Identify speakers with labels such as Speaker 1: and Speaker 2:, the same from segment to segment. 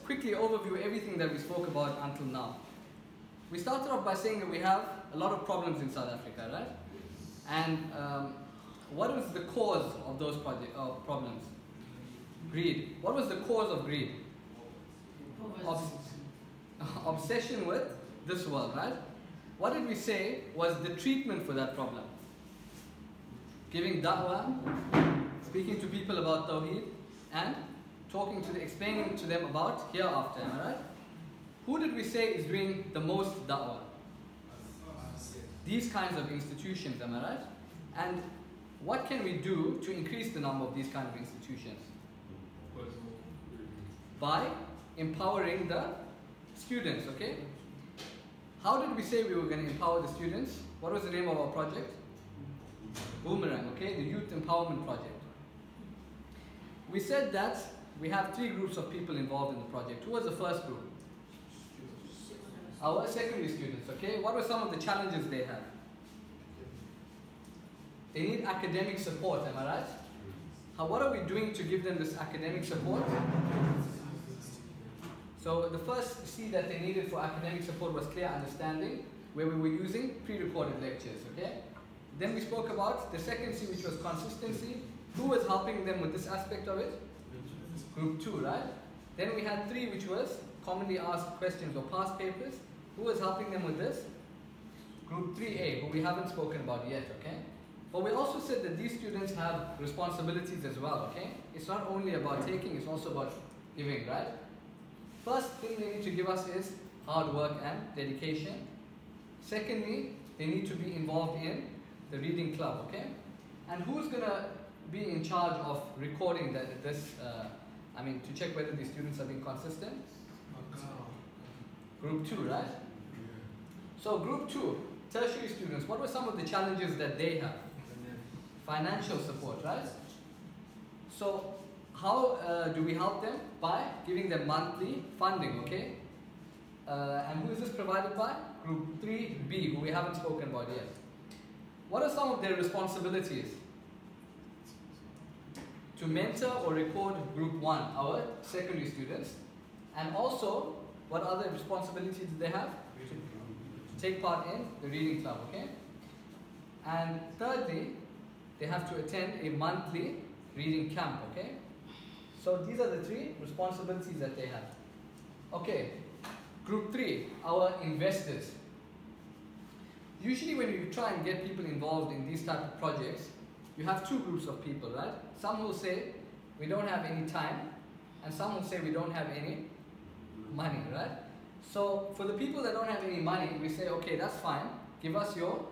Speaker 1: quickly overview everything that we spoke about until now. We started off by saying that we have a lot of problems in South Africa, right? And what was the cause of those problems? Greed. What was the cause of greed? Obsession with this world, right? What did we say was the treatment for that problem? Giving da'wah, speaking to people about tawheed, and explaining to them about hereafter, am I right? Who did we say is doing the most da'wah? These kinds of institutions, am I right? And what can we do to increase the number of these kind of institutions? By empowering the students, okay? How did we say we were going to empower the students? What was the name of our project? Boomerang, okay? The Youth Empowerment Project. We said that we have 3 groups of people involved in the project. Who was the first group? Our secondary students, okay? What were some of the challenges they have? They need academic support, am I right? What are we doing to give them this academic support? So the first C that they needed for academic support was clear understanding, where we were using pre-recorded lectures, okay? Then we spoke about the second C, which was consistency. Who was helping them with this aspect of it? Group 2, right? Then we had 3, which was commonly asked questions or past papers. Who was helping them with this? Group 3A, who we haven't spoken about yet, okay? But we also said that these students have responsibilities as well, okay? It's not only about taking, it's also about giving, right? First thing they need to give us is hard work and dedication. Secondly, they need to be involved in the reading club, okay? And who's going to be in charge of recording to check whether the students are being consistent? Group 2, right? So group 2, tertiary students, what were some of the challenges that they have? Financial support, right? So how do we help them? By giving them monthly funding, okay? And who is this provided by? Group 3B, who we haven't spoken about yet. What are some of their responsibilities? To mentor or record Group 1, our secondary students. And also, what other responsibilities do they have? To take part in the reading club, okay? And thirdly, they have to attend a monthly reading camp, okay? So these are the 3 responsibilities that they have. Okay, Group 3, our investors. Usually when you try and get people involved in these type of projects, you have 2 groups of people, right? Some will say, we don't have any time, and some will say, we don't have any money, right? So for the people that don't have any money, we say, okay, that's fine, give us your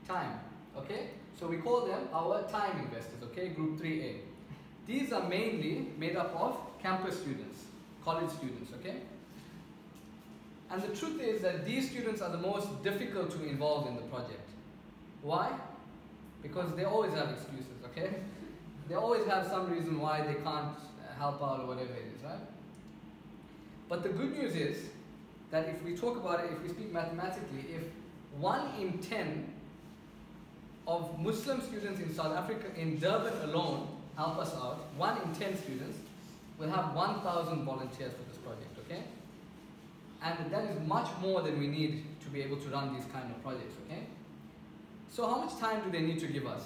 Speaker 1: time, okay? So we call them our time investors, okay, Group 3A. These are mainly made up of campus students, college students, okay? And the truth is that these students are the most difficult to involve in the project. Why? Because they always have excuses, okay? They always have some reason why they can't help out or whatever it is, right? But the good news is that if we talk about it, if we speak mathematically, if 1 in 10 of Muslim students in South Africa, in Durban alone, help us out, 1 in 10 students will have 1,000 volunteers for this project, okay? And that is much more than we need to be able to run these kind of projects, okay? So how much time do they need to give us?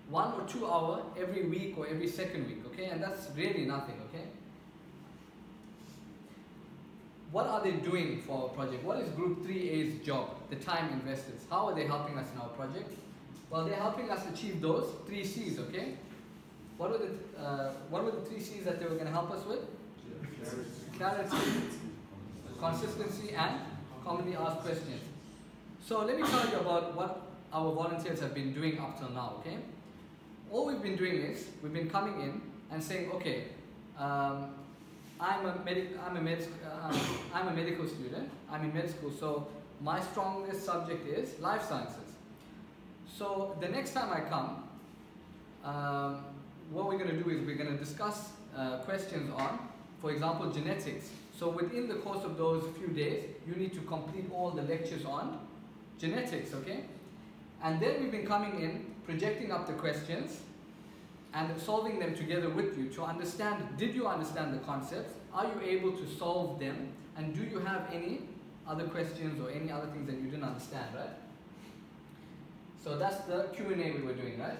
Speaker 1: 1 or 2 hours every week or every second week, okay? And that's really nothing, okay? What are they doing for our project? What is Group 3A's job, the time investors? How are they helping us in our project? Well, they're helping us achieve those 3 C's, okay? What were the 3 C's that they were going to help us with? Clarity, consistency, and commonly asked questions. So let me tell you about what our volunteers have been doing up till now, okay? All we've been doing is, we've been coming in and saying, okay, I'm a medical student, I'm in med school, so my strongest subject is life sciences. So the next time I come, what we're going to do is we're going to discuss questions on, for example, genetics. So within the course of those few days, you need to complete all the lectures on genetics, okay? And then we've been coming in, projecting up the questions, and solving them together with you to understand, did you understand the concepts? Are you able to solve them? And do you have any other questions or any other things that you didn't understand, right? So that's the Q&A we were doing, right?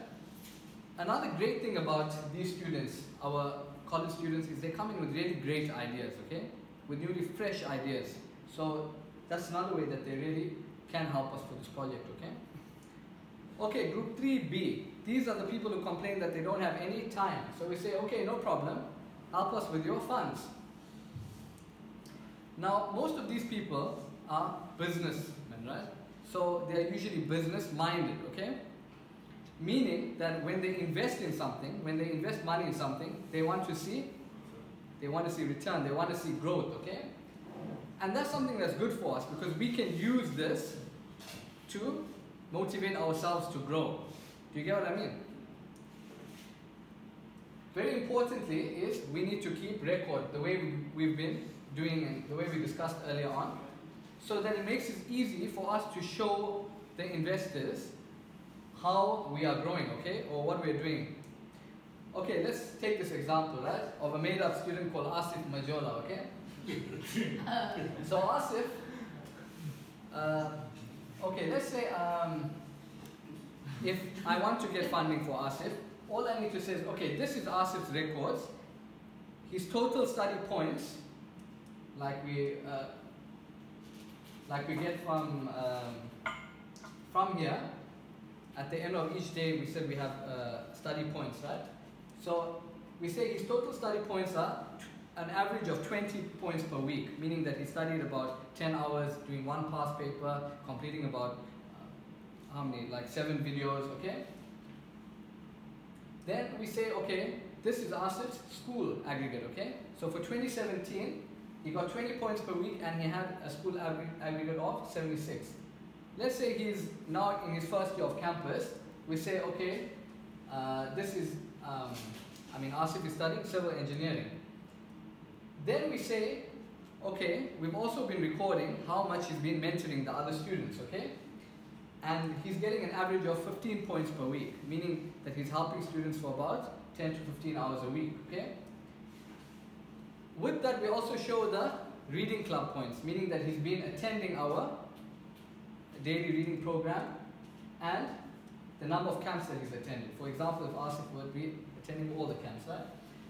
Speaker 1: Another great thing about these students, our college students, is they come in with really great ideas, okay? With newly fresh ideas. So that's another way that they really can help us for this project, okay? Okay, group 3B. These are the people who complain that they don't have any time. So we say, okay, no problem. Help us with your funds. Now, most of these people are businessmen, right? So they're usually business-minded, okay? Meaning that when they invest in something, when they invest money in something, they want to see return, they want to see growth, okay? And that's something that's good for us because we can use this to motivate ourselves to grow. Do you get what I mean? Very importantly is we need to keep record the way we've been doing and the way we discussed earlier on, so that it makes it easy for us to show the investors how we are growing, okay, or what we're doing. Okay, let's take this example, right, of a made-up student called Asif Majola, okay? So Asif, okay, let's say if I want to get funding for Asif, all I need to say is, okay, this is Asif's records, his total study points, like we get from here. At the end of each day, we said we have study points, right? So we say his total study points are an average of 20 points per week, meaning that he studied about 10 hours doing one past paper, completing about how many, like 7 videos, okay? Then we say, okay, this is Asif's school aggregate, okay? So for 2017, he got 20 points per week and he had a school aggregate of 76. Let's say he's now in his first year of campus. We say, okay, this is, Asif is studying civil engineering. Then we say, okay, we've also been recording how much he's been mentoring the other students, okay? And he's getting an average of 15 points per week, meaning that he's helping students for about 10 to 15 hours a week, okay? With that, we also show the reading club points, meaning that he's been attending our daily reading program and the number of camps that he's attended. For example, if Asif would be attending all the camps, right?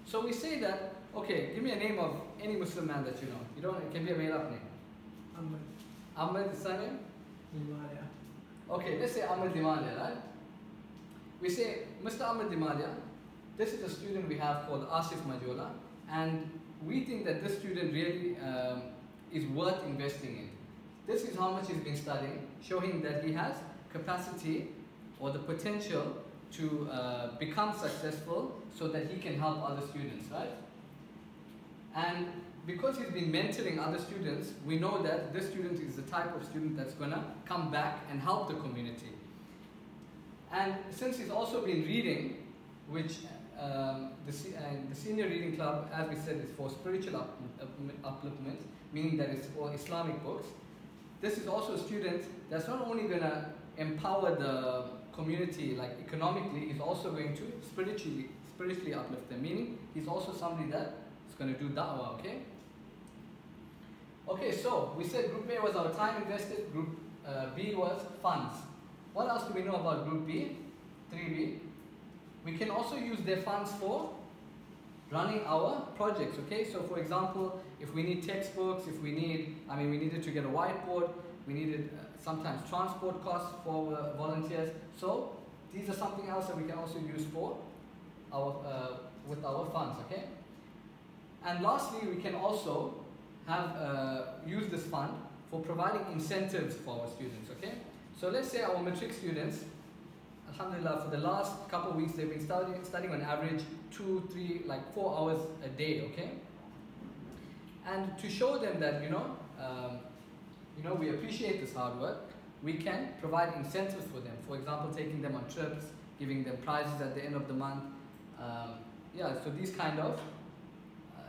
Speaker 1: So we say that, okay, give me a name of any Muslim man that you know. You don't, it can be a made-up name.
Speaker 2: Ahmad.
Speaker 1: Ahmad is surname?
Speaker 2: Dimalia.
Speaker 1: Okay, let's say Ahmad Dimalia, right? We say, Mr. Ahmad Dimalia, this is a student we have called Asif Majola, and we think that this student really is worth investing in. This is how much he's been studying, showing that he has capacity or the potential to become successful so that he can help other students, right? And because he's been mentoring other students, we know that this student is the type of student that's going to come back and help the community. And since he's also been reading, which the senior reading club, as we said, is for spiritual upliftment, meaning that it's for Islamic books. This is also a student that's not only going to empower the community, like economically, he's also going to spiritually uplift them, meaning he's also somebody that is going to do da'wah, okay? Okay, so we said group A was our time invested, group B was funds. What else do we know about group B, 3B? We can also use their funds for running our projects, okay? So for example, if we need textbooks, if we need, we needed to get a whiteboard, we needed sometimes transport costs for volunteers. So these are something else that we can also use for our, with our funds, okay? And lastly, we can also have, use this fund for providing incentives for our students, okay? So let's say our matric students, alhamdulillah, for the last couple of weeks, they've been studying on average 2, 3, like 4 hours a day, okay? And to show them that, we appreciate this hard work, we can provide incentives for them. For example, taking them on trips, giving them prizes at the end of the month. So these kind of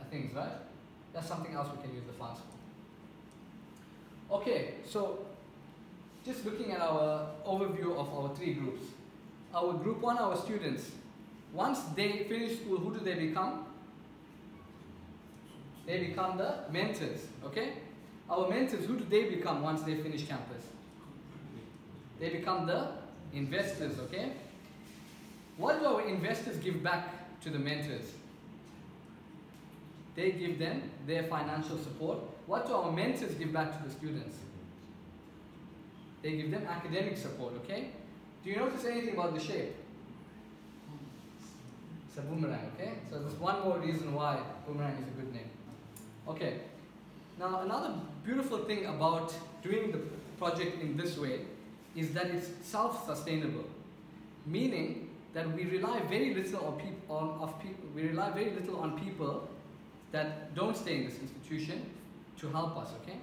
Speaker 1: things, right? That's something else we can use the funds for. Okay, so just looking at our overview of our 3 groups. Our group 1, our students, once they finish school, who do they become? They become the mentors, okay? Our mentors, who do they become once they finish campus? They become the investors, okay? What do our investors give back to the mentors? They give them their financial support. What do our mentors give back to the students? They give them academic support, okay? Do you notice anything about the shape? It's a boomerang, okay? So there's one more reason why boomerang is a good name. Okay. Now another beautiful thing about doing the project in this way is that it's self-sustainable, meaning that we rely very little on people that don't stay in this institution to help us, okay?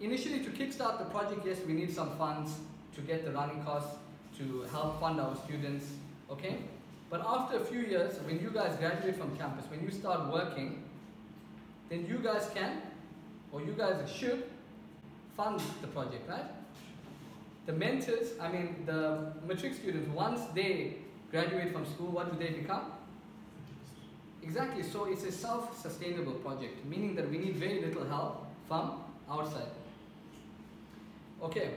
Speaker 1: Initially, to kickstart the project, yes, we need some funds to get the running costs, to help fund our students, okay? But after a few years, when you guys graduate from campus, when you start working, then you guys can, or you guys should, fund the project, right? The mentors, the matric students, once they graduate from school, what do they become? Exactly, so it's a self-sustainable project, meaning that we need very little help from outside. Okay,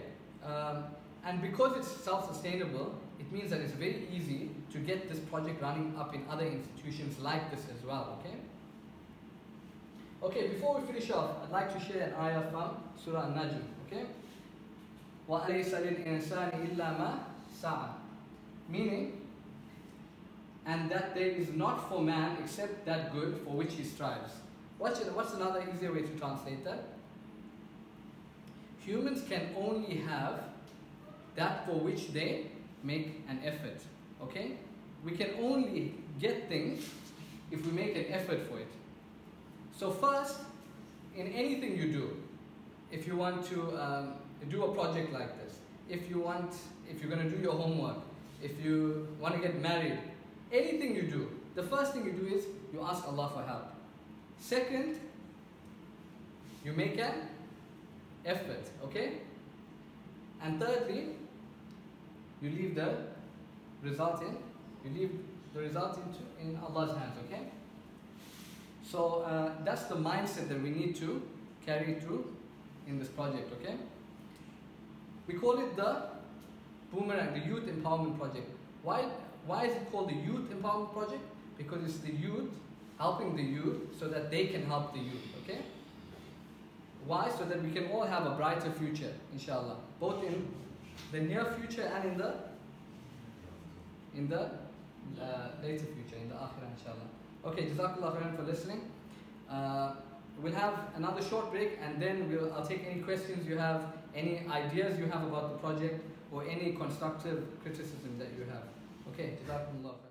Speaker 1: and because it's self-sustainable, it means that it's very easy to get this project running up in other institutions like this as well, okay? Okay, before we finish off, I'd like to share an ayah from Surah An-Najm, okay? وَأَلَيْسَ لِلْإِنسَانِ إِلَّا مَا سَعَى. Meaning, and that there is not for man except that good for which he strives. What's another easier way to translate that? Humans can only have that for which they make an effort, okay? We can only get things if we make an effort for it. So first, in anything you do, if you want to do a project like this, if you're going to do your homework, if you want to get married, anything you do, the first thing you do is you ask Allah for help. Second, you make an effort, okay? And thirdly, you leave the result in Allah's hands, okay? So that's the mindset that we need to carry through in this project, okay? We call it the Boomerang, the Youth Empowerment Project. Why is it called the Youth Empowerment Project? Because it's the youth helping the youth so that they can help the youth, okay? Why? So that we can all have a brighter future, inshallah. Both in the near future and in the later future, in the akhirah, inshallah. Okay, Jazakallah khairan for listening. We'll have another short break and then I'll take any questions you have, any ideas you have about the project, or any constructive criticism that you have. Okay, Jazakallah khairan.